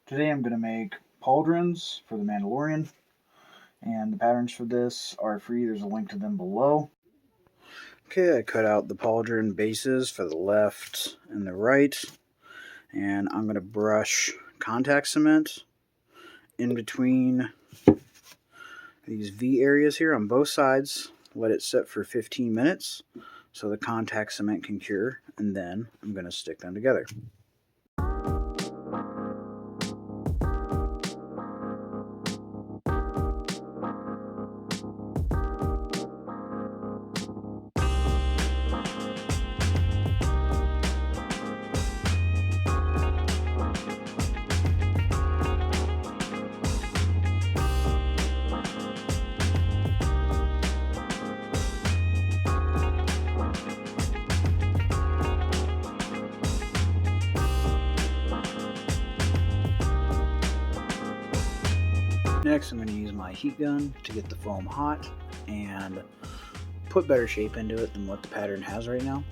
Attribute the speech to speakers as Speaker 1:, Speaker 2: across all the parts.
Speaker 1: Today I'm going to make pauldrons for the Mandalorian, and the patterns for this are free. There's a link to them below. Okay, I cut out the pauldron bases for the left and the right, and I'm going to brush contact cement in between these V areas here on both sides. Let it set for 15 minutes so the contact cement can cure, and then I'm going to stick them together. Next, I'm going to use my heat gun to get the foam hot and put better shape into it than what the pattern has right now.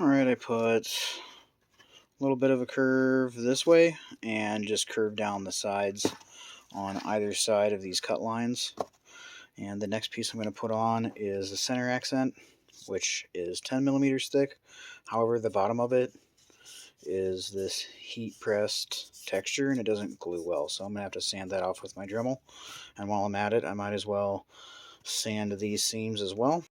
Speaker 1: Alright, I put a little bit of a curve this way and just curve down the sides on either side of these cut lines. And the next piece I'm going to put on is the center accent, which is 10 millimeters thick. However, the bottom of it is this heat pressed texture and it doesn't glue well, so I'm going to have to sand that off with my Dremel. And while I'm at it, I might as well sand these seams as well.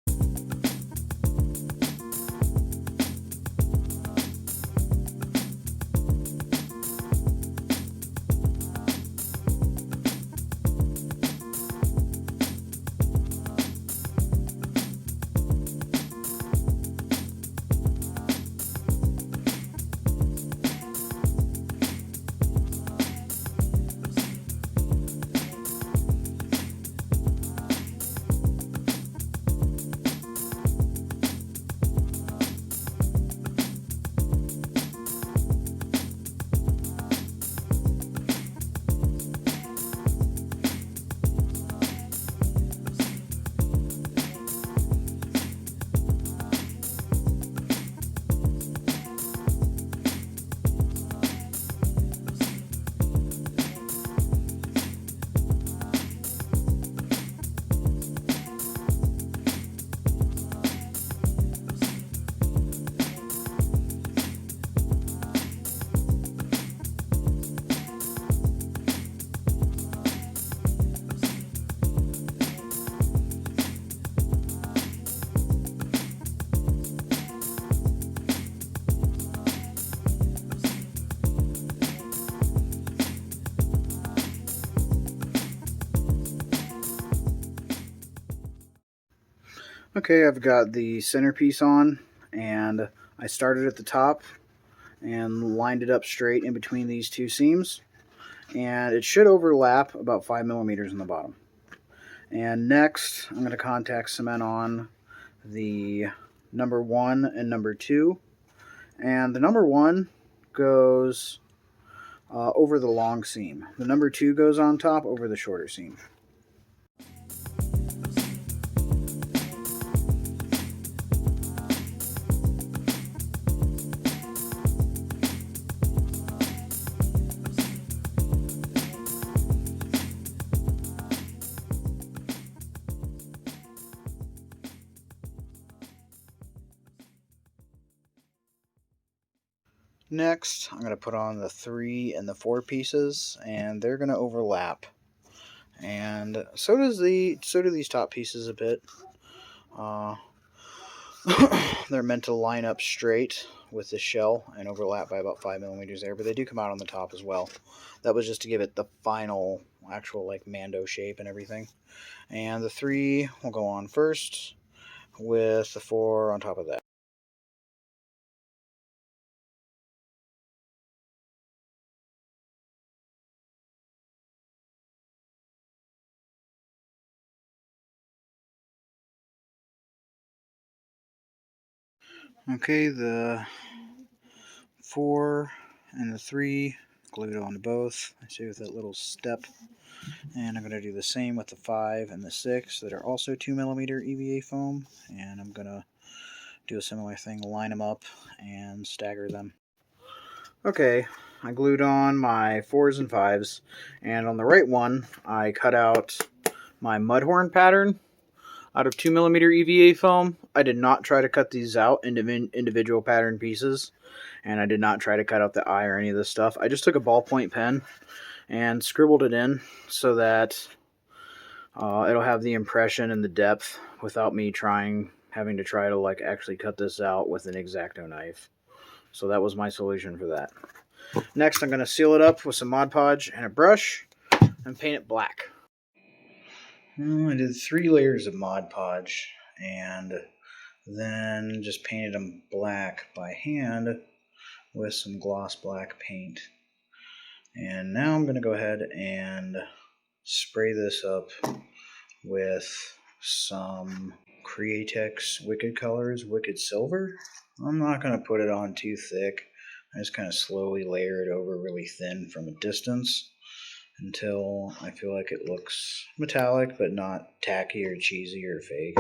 Speaker 1: Okay, I've got the centerpiece on, and I started at the top and lined it up straight in between these two seams, and it should overlap about 5 millimeters in the bottom. And next, I'm going to contact cement on the number 1 and number 2, and the number 1 goes over the long seam. The number 2 goes on top over the shorter seam. Next, I'm going to put on the 3 and the 4 pieces, and they're going to overlap. And so do these top pieces a bit. They're meant to line up straight with the shell and overlap by about 5 millimeters there, but they do come out on the top as well. That was just to give it the final actual like Mando shape and everything. And the 3 will go on first with the 4 on top of that. Okay, the 4 and the 3 glued onto both. I see with that little step. And I'm going to do the same with the 5 and the 6 that are also 2mm EVA foam. And I'm going to do a similar thing, line them up and stagger them. Okay, I glued on my 4s and 5s, and on the right one I cut out my mudhorn pattern out of 2mm EVA foam. I did not try to cut these out into individual pattern pieces, and I did not try to cut out the eye or any of this stuff. I just took a ballpoint pen and scribbled it in so that it'll have the impression and the depth without me having to try to like actually cut this out with an X-Acto knife. So that was my solution for that. Next, I'm going to seal it up with some Mod Podge and a brush and paint it black. I did 3 layers of Mod Podge and then just painted them black by hand with some gloss black paint. And now I'm going to go ahead and spray this up with some Createx Wicked Colors Wicked Silver. I'm not going to put it on too thick. I just kind of slowly layer it over really thin from a distance until I feel like it looks metallic but not tacky or cheesy or fake.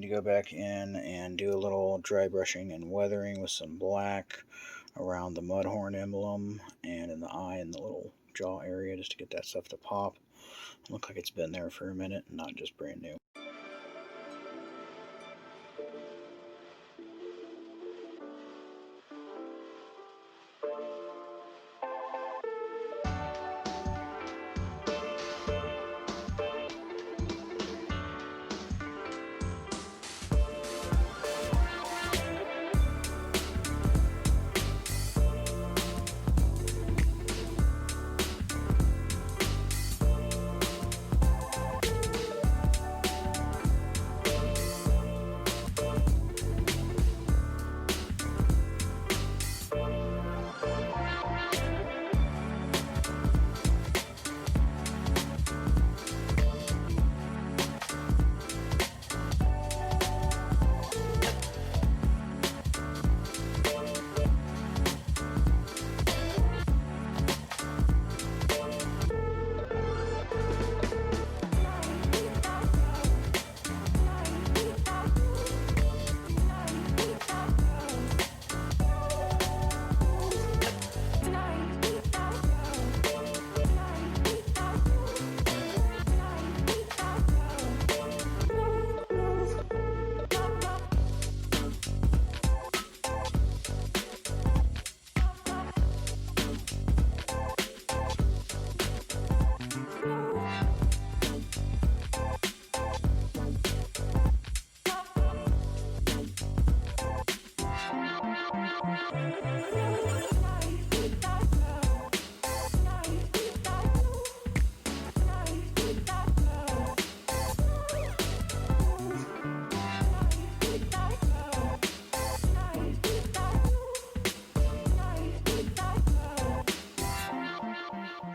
Speaker 1: Go back in and do a little dry brushing and weathering with some black around the mudhorn emblem and in the eye and the little jaw area just to get that stuff to pop. Look like it's been there for a minute and not just brand new.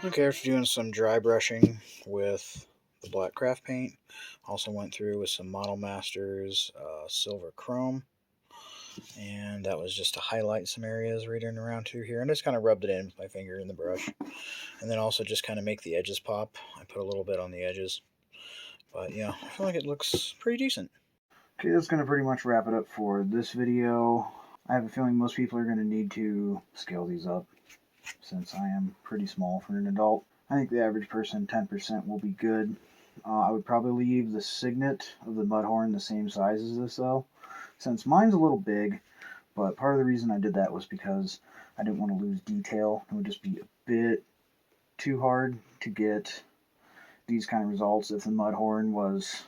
Speaker 1: Okay, after doing some dry brushing with the black craft paint, also went through with some Model Masters silver chrome, and that was just to highlight some areas right in around through here, and just kind of rubbed it in with my finger in the brush, and then also just kind of make the edges pop. I put a little bit on the edges, but yeah, I feel like it looks pretty decent. Okay, that's going to pretty much wrap it up for this video. I have a feeling most people are going to need to scale these up, since I am pretty small for an adult. I think the average person, 10% will be good. I would probably leave the signet of the mudhorn the same size as this though, since mine's a little big, but part of the reason I did that was because I didn't want to lose detail. It would just be a bit too hard to get these kind of results if the mudhorn was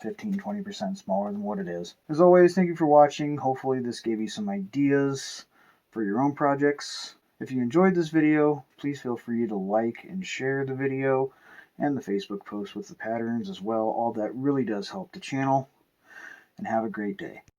Speaker 1: 15-20% smaller than what it is. As always, thank you for watching. Hopefully this gave you some ideas for your own projects. If you enjoyed this video, please feel free to like and share the video and the Facebook post with the patterns as well. All that really does help the channel. And have a great day.